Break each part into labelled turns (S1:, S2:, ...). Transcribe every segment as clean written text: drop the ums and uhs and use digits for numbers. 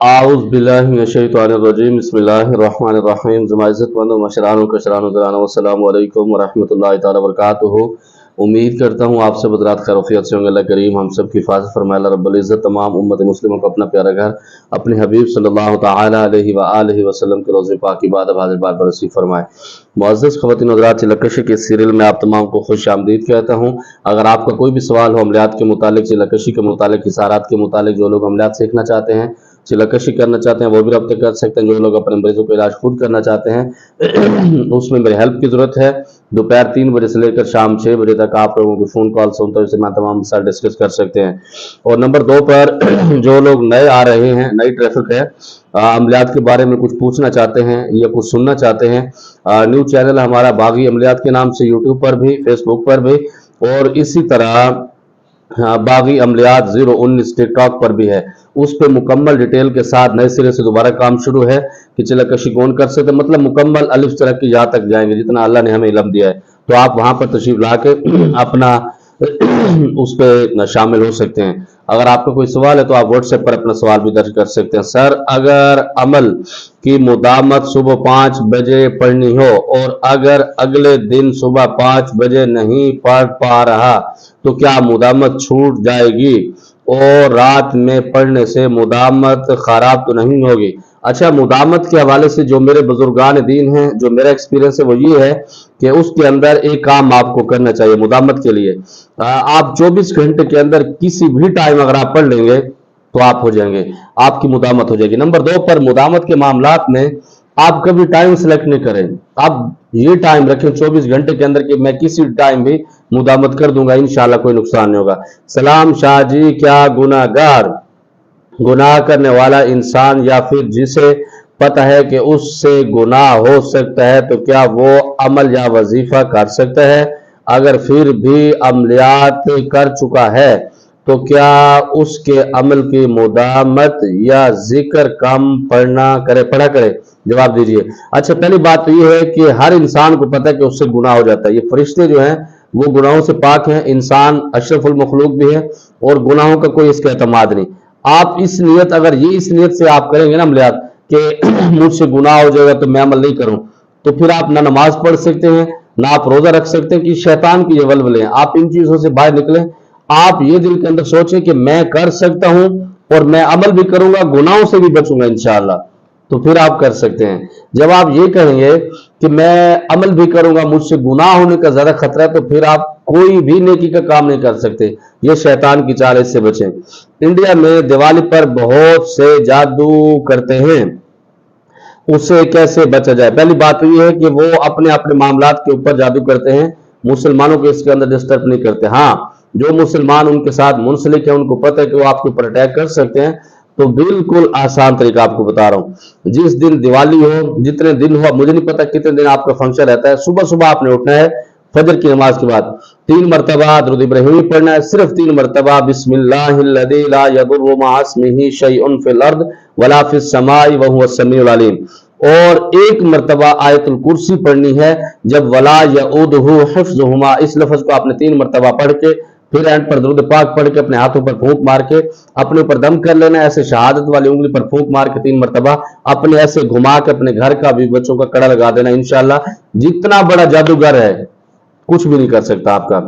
S1: आउज़ बिल्लाहि मिनश्शैतानिर्रजीम बिस्मिल्लाहिर्रहमानिर्रहीम। ज़माइज़त मंदो मशरानो कशरानो ज़रानो अस्सलामु अलैकुम वरहमतुल्लाहि ताला वबरकातुहू। उम्मीद करता हूँ आप सब हज़रात खैरियत से होंगे। अल्लाह करीम हम सब की हिफाज़त फरमाए। अल्लाह रब्बुल इज़्ज़त तमाम उम्मत मुस्लिमों को अपना प्यारा घर अपने हबीब सल्लल्लाहु तआला अलैहि व आलिहि वसल्लम के रोज़े पाक की बाद हाज़िर बार पर नसीब फरमाए। मुअज़्ज़ज़ ख़वातीन हज़रात, चिलकशी के सीरियल में आप तमाम को खुश आमदीद कहता हूँ। अगर आपका कोई भी सवाल हो अमलियात के मुतालिक, चिलकशी के मुतालिक, हिसारात के मुतालिक, जो लोग अमलियात सीखना चाहते हैं, चिलकशी करना चाहते हैं, वो भी रब्ता कर सकते हैं। जो लोग अपने मरीजों का इलाज खुद करना चाहते हैं उसमें मेरे हेल्प की ज़रूरत है। दोपहर 3 बजे से लेकर शाम 6 बजे तक आप लोगों की फ़ोन कॉल सुनते हुए मैं तमाम साथ डिस्कस कर सकते हैं। और नंबर 2 पर जो लोग नए आ रहे हैं, नई ट्रैफिक है, अमलियात के बारे में कुछ पूछना चाहते हैं या कुछ सुनना चाहते हैं, न्यू चैनल हमारा बागी अमलियात के नाम से यूट्यूब पर भी, फेसबुक पर भी, और इसी तरह बागी अमलियात 019 टिकटॉक पर भी है। उस पर मुकम्मल डिटेल के साथ नए सिरे से दोबारा काम शुरू है कि चिलकशी कौन कर सकते, मतलब मुकम्मल अलिफ तक की यहाँ तक जाएंगे जितना अल्लाह ने हमें इल्म दिया है। तो आप वहां पर तशरीफ ला के अपना उस पर शामिल हो सकते हैं। अगर आपका कोई सवाल है तो आप व्हाट्सएप पर अपना सवाल भी दर्ज कर सकते हैं। सर, अगर अमल की मुदामत सुबह 5 बजे पढ़नी हो और अगर अगले दिन सुबह 5 बजे नहीं पढ़ पा रहा तो क्या मुदामत छूट जाएगी और रात में पढ़ने से मुदामत खराब तो नहीं होगी? अच्छा, मुदामत के हवाले से जो मेरे बुजुर्गान दीन हैं, जो मेरा एक्सपीरियंस है वो ये है कि उसके अंदर एक काम आपको करना चाहिए मुदामत के लिए। आप 24 घंटे के अंदर किसी भी टाइम अगर आप पढ़ लेंगे तो आप हो जाएंगे, आपकी मुदामत हो जाएगी। नंबर 2 पर मुदामत के मामलात में आप कभी टाइम सेलेक्ट नहीं करें। आप ये टाइम रखें 24 घंटे के अंदर कि मैं किसी टाइम भी मुदामत कर दूंगा, इंशाल्लाह कोई नुकसान नहीं होगा। सलाम शाह जी, क्या गुनाहगार गुनाह करने वाला इंसान या फिर जिसे पता है कि उससे गुनाह हो सकता है तो क्या वो अमल या वजीफा कर सकता है? अगर फिर भी अमलियात कर चुका है तो क्या उसके अमल की मुदामत या जिक्र कम पढ़ा करे? जवाब दीजिए। अच्छा, पहली बात तो ये है कि हर इंसान को पता है कि उससे गुनाह हो जाता है। ये फरिश्ते जो हैं वो गुनाहों से पाक हैं, इंसान अशरफुल मखलूक भी है और गुनाहों का कोई इसका एतमाद नहीं। आप इस नियत, अगर ये इस नियत से आप करेंगे ना अमलियात कि मुझसे गुनाह हो जाएगा तो मैं अमल नहीं करूं, तो फिर आप ना नमाज पढ़ सकते हैं ना आप रोजा रख सकते हैं कि शैतान की ये वलवले हैं। आप इन चीजों से बाहर निकलें। आप ये दिल के अंदर सोचें कि मैं कर सकता हूं और मैं अमल भी करूंगा, गुनाहों से भी बचूंगा इंशाअल्लाह, तो फिर आप कर सकते हैं। जब आप ये कहेंगे कि मैं अमल भी करूंगा, मुझसे गुनाह होने का ज्यादा खतरा है, तो फिर आप कोई भी नेकी का काम नहीं कर सकते। ये शैतान की चाल, इससे बचें। इंडिया में दिवाली पर बहुत से जादू करते हैं, उससे कैसे बचा जाए? पहली बात तो ये है कि वो अपने अपने मामलात के ऊपर जादू करते हैं, मुसलमानों को इसके अंदर डिस्टर्ब नहीं करते। हाँ, जो मुसलमान उनके साथ मुंसलिक है, उनको पता है कि वो आपके ऊपर अटैक कर सकते हैं, तो बिल्कुल आसान तरीका आपको बता रहा हूं। जिस दिन दिवाली हो, जितने दिन हो, मुझे नहीं पता कितने दिन आपका फंक्शन रहता है, सुबह सुबह आपने उठना है फजर की नमाज के बाद 3 मरतबा दुरूद इब्राहिमी पढ़ना है, सिर्फ 3 मरतबा। बिस्मिल्लाहिल्लज़ी ला यदुर्रु मअ इस्मिही शैउन फिल अर्द वला फिस समाई व हुवस समीउल अलीम। और 1 मरतबा आयतुल कुर्सी पढ़नी है। जब वला यऊदुहु हिफ्ज़ुहुमा, इस लफ्ज को आपने 3 मरतबा पढ़ के फिर एंड पर दुरूद पाक पढ़ के अपने हाथों पर फूंक मार के अपने ऊपर दम कर लेना। ऐसे शहादत वाली उंगली पर फूंक मार के 3 मरतबा अपने ऐसे घुमा के अपने घर का भी बच्चों का कड़ा लगा देना। इंशाअल्लाह जितना बड़ा जादूगर है कुछ भी नहीं कर सकता आपका।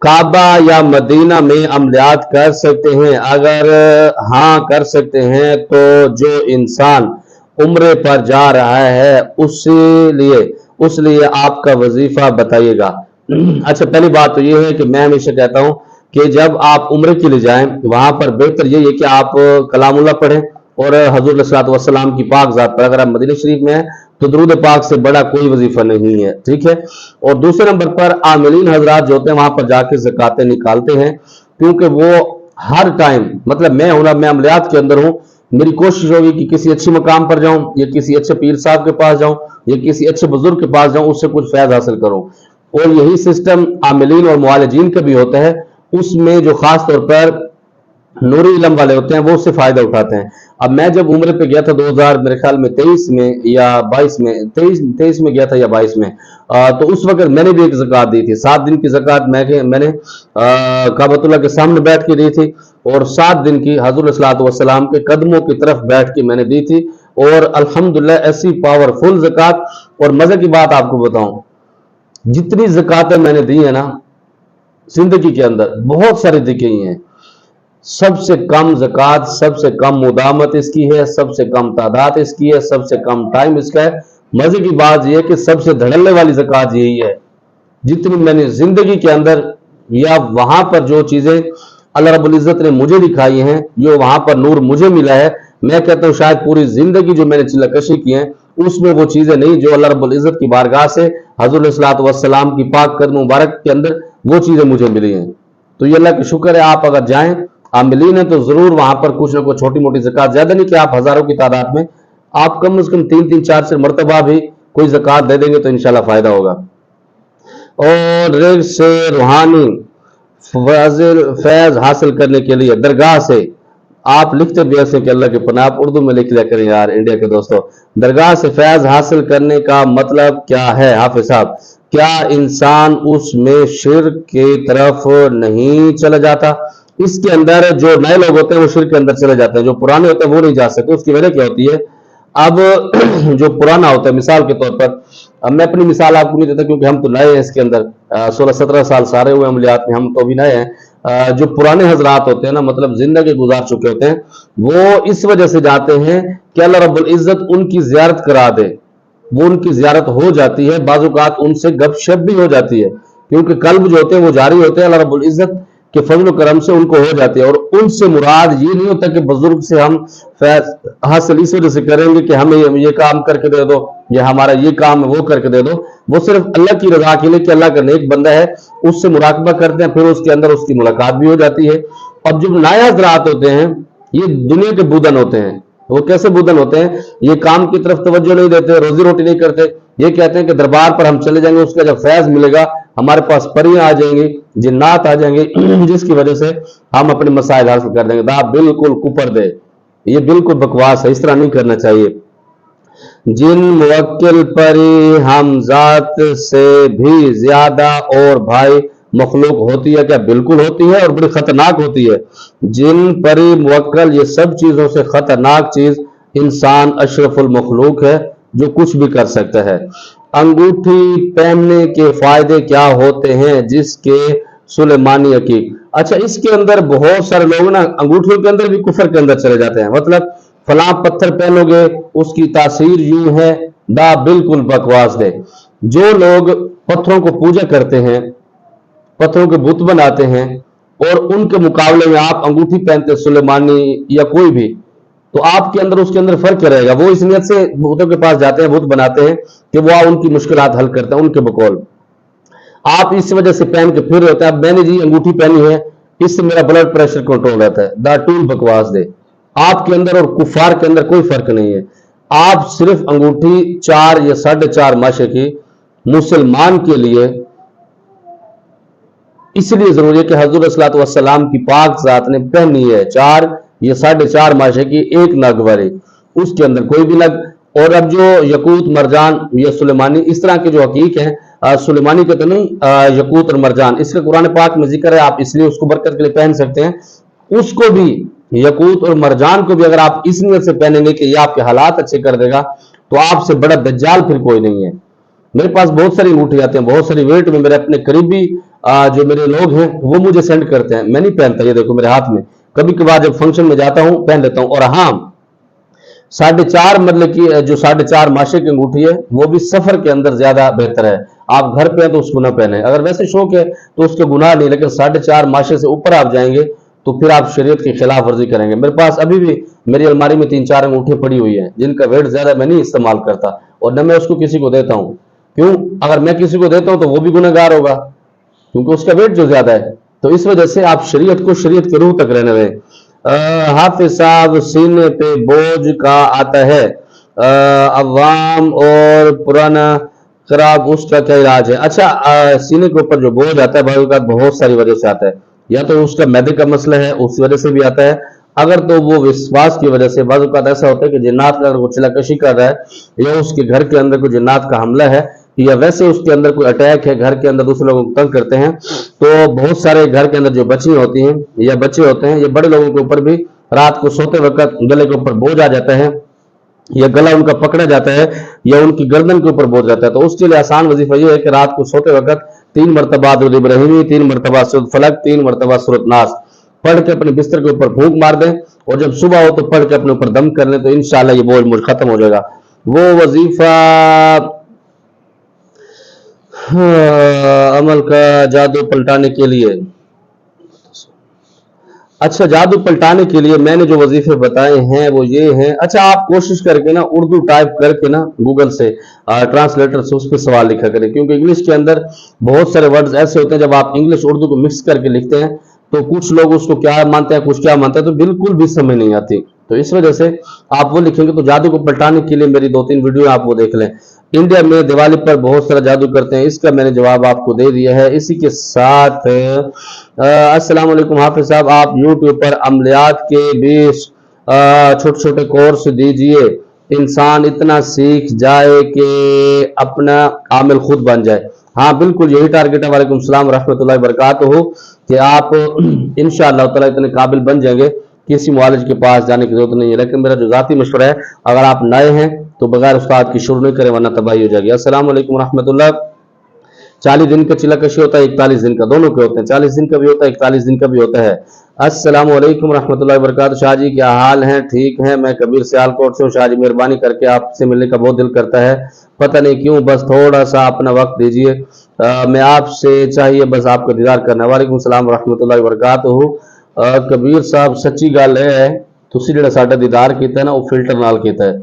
S1: काबा या मदीना में अमलियात कर सकते हैं? अगर हाँ कर सकते हैं तो जो इंसान उम्रे पर जा रहा है उस लिए आपका वजीफा बताइएगा। अच्छा, पहली बात तो ये है कि मैं हमेशा कहता हूं कि जब आप उम्रे के लिए जाएं वहां पर बेहतर ये है कि आप कलामुल्लाह पढ़ें और हजूर सल्लल्लाहु अलैहि वसल्लम की पाक ज़ात पर। अगर आप मदीना शरीफ में हैं तो दुरूद पाक से बड़ा कोई वजीफा नहीं है, ठीक है। और दूसरे नंबर पर आमिलीन हजरात जो होते हैं वहां पर जाके ज़कातें निकालते हैं, क्योंकि वो हर टाइम, मतलब मैं अमलियात के अंदर हूं, मेरी कोशिश होगी कि किसी अच्छे मकाम पर जाऊं या किसी अच्छे पीर साहब के पास जाऊं या किसी अच्छे बुजुर्ग के पास जाऊं, उससे कुछ फैज हासिल करूं। और यही सिस्टम आमिलीन और मुआलिजीन का भी होता है। उसमें जो खास तौर पर नूरी इलम वाले होते हैं वो उससे फायदा उठाते हैं। अब मैं जब उम्र पे गया था 2000 मेरे ख्याल में 23 में या 22 में, 23 में गया था या 22 में, तो उस वक्त मैंने भी एक ज़कात दी थी। 7 दिन की ज़कात मैंने काबतुल्लाह के सामने बैठ के दी थी, और 7 दिन की हज़रत सल्लल्लाहु अलैहि वसल्लम के कदमों की तरफ बैठ के मैंने दी थी। और अल्हम्दुलिल्लाह ऐसी पावरफुल ज़कात। और मज़े की बात आपको बताऊं, जितनी ज़कातें मैंने दी है ना जिंदगी के अंदर, बहुत सारी दी गई हैं, सबसे कम ज़कात, सबसे कम मुदामत इसकी है, सबसे कम तादाद इसकी है, सबसे कम टाइम इसका है। मजे की बात यह है कि सबसे धड़ल्ले वाली ज़कात यही है जितनी मैंने जिंदगी के अंदर, या वहां पर जो चीजें अल्लाह रब्बुल इज्जत ने मुझे दिखाई हैं, जो वहां पर नूर मुझे मिला है, मैं कहता हूं शायद पूरी जिंदगी जो मैंने चिल्लाकशी की है उसमें वो चीजें नहीं जो अल्लाह रब्बुल इज्जत की बारगाह से हज़रत सल्लल्लाहु अलैहि वसल्लम की पाक कदम मुबारक के अंदर वो चीजें मुझे मिली हैं। तो ये अल्लाह का शुक्र है। आप अगर जाएं आमिलीन है तो जरूर वहां पर कुछ ना कुछ छोटी मोटी ज़कात, ज्यादा नहीं कि आप हजारों की तादाद में, आप कम से कम 3-3 4 मरतबा भी कोई ज़कात दे देंगे तो इंशाल्लाह फायदा होगा। और रिज़्क़ से रूहानी फैज हासिल करने के लिए दरगाह से, आप लिखते भी ऐसे कि अल्लाह के पनाह, आप उर्दू में लिख लिया करें यार इंडिया के दोस्तों। दरगाह से फैज हासिल करने का मतलब क्या है हाफिज साहब? क्या इंसान उसमें शिर्क की तरफ नहीं चला जाता? इसके अंदर जो नए लोग होते हैं वो शिर्क के अंदर चले जाते हैं, जो पुराने होते हैं वो नहीं जा सकते। उसकी वजह क्या होती है? अब जो पुराना होता है, मिसाल के तौर पर, अब मैं अपनी मिसाल आपको नहीं देता क्योंकि हम तो नए हैं इसके अंदर, 16-17 साल सारे हुए अमलियात में, हम तो अभी नए हैं। जो पुराने हजरात होते हैं ना, मतलब जिंदगी गुजार चुके होते हैं, वो इस वजह से जाते हैं कि अल्लाह रब्बुल इज्जत उनकी जियारत करा दे। वो उनकी जियारत हो जाती है, बाज़-औक़ात उनसे गपशप भी हो जाती है, क्योंकि कल्ब जो होते हैं वो जारी होते हैं, अल्लाह रब्बुल इज्जत के फजल करम से उनको हो जाती है। और उनसे मुराद ये नहीं होता कि बुजुर्ग से हम फैज हासिल इस वजह से करेंगे कि हमें ये काम करके दे दो, या हमारा ये काम है वो करके दे दो। वो सिर्फ अल्लाह की रजा के लिए कि अल्लाह का नेक बंदा है, उससे मुराकबा करते हैं, फिर उसके अंदर उसकी मुलाकात भी हो जाती है। अब जो नया हजरात होते हैं ये दुनिया के बुदन होते हैं। वो कैसे बुदन होते हैं? ये काम की तरफ तवज्जो नहीं देते, रोजी रोटी नहीं करते। ये कहते हैं कि दरबार पर हम चले जाएंगे, उसका जब फैज मिलेगा हमारे पास परियां आ जाएंगी, जिन्नात आ जाएंगे, जिसकी वजह से हम अपने मसाइल हासिल कर देंगे। दा बिल्कुल कुपर दे, ये बिल्कुल बकवास है, इस तरह नहीं करना चाहिए। जिन मुवक्किल परी हम जात से भी ज्यादा और भाई मखलूक होती है क्या? बिल्कुल होती है, और बड़ी खतरनाक होती है। जिन परी मुवक्कल, ये सब चीजों से खतरनाक चीज इंसान अशरफुल मखलूक है जो कुछ भी कर सकता है। अंगूठी पहनने के फायदे क्या होते हैं जिसके सुलेमानी हकीक? अच्छा, इसके अंदर बहुत सारे लोग ना अंगूठियों के अंदर भी कुफर के अंदर चले जाते हैं। मतलब फलां पत्थर पहनोगे उसकी तासीर यूं है, दा बिल्कुल बकवास दे। जो लोग पत्थरों को पूजा करते हैं, पत्थरों के बुत बनाते हैं, और उनके मुकाबले में आप अंगूठी पहनते सुलेमानी या कोई भी, तो आपके अंदर उसके अंदर फर्क रहेगा। वो इस नियत से बुतों के पास जाते हैं, बुत बनाते हैं कि वो उनकी मुश्किलात हल करते हैं उनके बकौल। आप इस वजह से पहन के फिर होता है मैंने जी अंगूठी पहनी है इससे मेरा ब्लड प्रेशर कंट्रोल रहता है। दा टूल बकवास दे। आपके अंदर और कुफार के अंदर कोई फर्क नहीं है। आप सिर्फ अंगूठी 4 या 4.5 माशे की मुसलमान के लिए इसलिए जरूरी है कि हजरत सल्लल्लाहु अलैहि वसल्लम की पाक जात ने पहनी है 4 या 4.5 माशे की एक नग वाली, उसके अंदर कोई भी नग। और अब जो यकूत मरजान या सुलेमानी इस तरह के जो हकीक हैं, सुलेमानी के तो नहीं, यकूत और मरजान, इसका कुरान पाक में जिक्र है, आप इसलिए उसको बरकत के लिए पहन सकते हैं। उसको भी, यकूत और मरजान को भी अगर आप इस नियत से पहनेंगे कि ये आपके हालात अच्छे कर देगा, तो आपसे बड़ा दज्जाल फिर कोई नहीं है। मेरे पास बहुत सारी अंगूठी आते हैं, बहुत सारी वेट में, मेरे अपने करीबी जो मेरे लोग हैं वो मुझे सेंड करते हैं। मैं नहीं पहनता, ये देखो मेरे हाथ में, कभी कभार जब फंक्शन में जाता हूं पहन लेता हूं। और हाँ, 4.5 मतलब की जो 4.5 माशे की अंगूठी है वो भी सफर के अंदर ज्यादा बेहतर है। आप घर पे हैं तो उसको ना पहने, अगर वैसे शौक है तो उसके गुनाह नहीं, लेकिन 4.5 माशे से ऊपर आप जाएंगे तो फिर आप शरीयत की खिलाफ वर्जी करेंगे। मेरे पास अभी भी मेरी अलमारी में 3-4 अंगूठी पड़ी हुई है जिनका वेट ज्यादा मैं नहीं इस्तेमाल करता, और न मैं उसको किसी को देता हूं। क्यों? अगर मैं किसी को देता हूं तो वो भी गुनहगार होगा क्योंकि उसका वेट जो ज्यादा है। तो इस वजह से आप शरीयत को शरीयत के रूह तक रहने दें। हाफिज साहब, सीने पे बोझ का आता है, अवाम और पुराना खराब, उसका क्या इलाज है? अच्छा, सीने के ऊपर जो बोझ आता है भाई बहुत सारी वजह से आता है। या तो उसका मैदे का मसला है उस वजह से भी आता है, अगर तो वो विश्वास की वजह से। बाज़ औक़ात ऐसा होता है कि जिन्नात का अगर वो चिलाकशी कर रहा है या उसके घर के अंदर कोई जिन्नात का हमला है या वैसे उसके अंदर कोई अटैक है, घर के अंदर दूसरे लोगों को तंग करते हैं, तो बहुत सारे घर के अंदर जो बच्ची होती हैं या बच्चे होते हैं, ये बड़े लोगों के ऊपर भी रात को सोते वक्त गले के ऊपर बोझ आ जाता है या गला उनका पकड़ा जाता है या उनकी गर्दन के ऊपर बोझ जाता है। तो उसके लिए आसान वजीफा ये है कि रात को सोते वक्त 3 मरतबा दुरूद इब्राहिमी, 3 मरतबा सूरत फलक, 3 मरतबा सूरत नास पढ़ के अपने बिस्तर के ऊपर फूंक मार दें और जब सुबह हो तो पढ़ के अपने ऊपर दम कर लें, तो इंशाल्लाह ये बोझ मुझ खत्म हो जाएगा। वो वजीफा अमल का जादू पलटाने के लिए, अच्छा जादू पलटाने के लिए मैंने जो वजीफे बताए हैं वो ये हैं। अच्छा आप कोशिश करके ना उर्दू टाइप करके ना गूगल से ट्रांसलेटर से उस पर सवाल लिखा करें, क्योंकि इंग्लिश के अंदर बहुत सारे वर्ड्स ऐसे होते हैं जब आप इंग्लिश उर्दू को मिक्स करके लिखते हैं तो कुछ लोग उसको क्या मानते हैं कुछ क्या मानते हैं, तो बिल्कुल भी समझ नहीं आती। तो इस वजह से आप वो लिखेंगे। तो जादू को पलटाने के लिए मेरी 2-3 वीडियो आप वो देख लें। इंडिया में दिवाली पर बहुत सारा जादू करते हैं, इसका मैंने जवाब आपको दे दिया है। इसी के साथ अस्सलाम वालेकुम हाफिज साहब, आप यूट्यूब पर अमलियात के 20 छोटे छोटे कोर्स दीजिए, इंसान इतना सीख जाए कि अपना आमिल खुद बन जाए। हाँ बिल्कुल यही टारगेट है। वालेकुम सलाम रहमतुल्लाहि वबरकातुहू कि आप इंशाअल्लाह ताला इतने काबिल बन जाएंगे, किसी मुआलिज के पास जाने की जरूरत नहीं है। लेकिन मेरा जो जाती मशवरा है, अगर आप नए हैं तो बगैर उस्ताद की शुरू नहीं करें वरना तबाही हो जाएगी। अस्सलाम वालेकुम रहमतुल्लाह। 40 दिन का चिलाकशी होता है, 41 दिन का, दोनों के होते हैं। 40 दिन का भी होता है, 41 दिन का भी होता है। अस्सलाम वालेकुम रहमतुल्लाहि वबरकातुहू। शाह जी क्या हाल हैं? ठीक हैं। मैं कबीर सियालकोट से हूँ। शाह जी मेहरबानी करके आपसे मिलने का बहुत दिल करता है, पता नहीं क्यों, बस थोड़ा सा अपना वक्त दीजिए। मैं आपसे चाहिए बस आपका दीदार करना। वालेकुम सलाम रहमतुल्लाहि वबरकातुहू। कबीर साहब सच्ची गल है, तुसी जिहड़ा साडा दीदार कीता है ना वो फिल्टर नाल कीता है।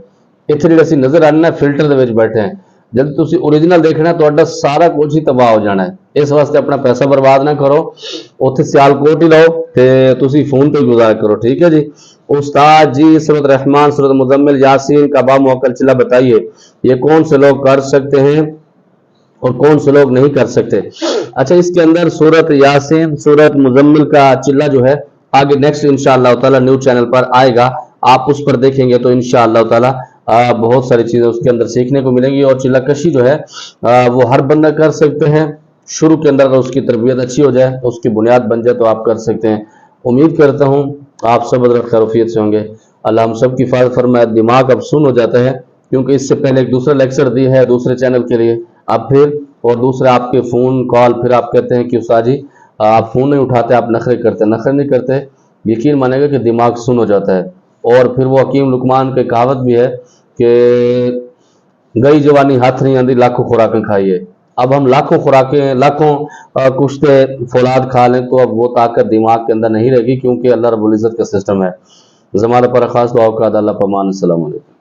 S1: इत्थे जिहड़े ਅਸੀਂ नजर आने फिल्टर ਦੇ ਵਿੱਚ बैठे हैं, जब तुसी ओरिजिनल देखना तो सारा कुछ ही तबाह हो जाना है। इस वास्ते अपना पैसा बर्बाद ना करो, उत्थे सियालकोट ही लो ते तुसी फोन पे गुजारा करो, ठीक है जी। उस्ताद जी सूरत रहमान, सूरत मुजम्मिल, यासीन का बामुअक्कल चिल्ला बताइए, ये कौन से लोग कर सकते हैं और कौन से लोग नहीं कर सकते? अच्छा इसके अंदर सूरत यासीन, सूरत मुजम्मिल का चिल्ला जो है आगे नेक्स्ट इंशाअल्लाह ताला न्यूज़ चैनल पर आएगा, आप उस पर देखेंगे तो इंशाअल्लाह ताला बहुत सारी चीजें उसके अंदर सीखने को मिलेंगी। और चिल्लाकशी जो है वो हर बंदा कर सकते हैं। शुरू के अंदर अगर उसकी तरबियत अच्छी हो जाए, उसकी बुनियाद बन जाए तो आप कर सकते हैं। उम्मीद करता हूँ आप सब खैरियत से होंगे। अल्लाह हम सब की हिफाज़त फरमाए। दिमाग अब सुन हो जाता है क्योंकि इससे पहले एक दूसरा लेक्चर दी है दूसरे चैनल के लिए, अब फिर और दूसरा आपके फ़ोन कॉल, फिर आप कहते हैं कि उस्ताद जी आप फ़ोन नहीं उठाते, आप नखरे करते। नखरे नहीं करते, यकीन मानेगा कि दिमाग सुन हो जाता है। और फिर वो हकीम लुकमान की कहावत भी है कि गई जवानी हाथ नहीं आती, लाखों खुराकें खाइए। अब हम लाखों खुराकें, लाखों कुश्ते फौलाद खा लें तो अब वो ताकत दिमाग के अंदर नहीं रहेगी, क्योंकि अल्लाह रब्बुल इज़्ज़त का सिस्टम है। ज़माना पर खास दुआ का अल्लाह पमान। अस्सलाम वालेकुम।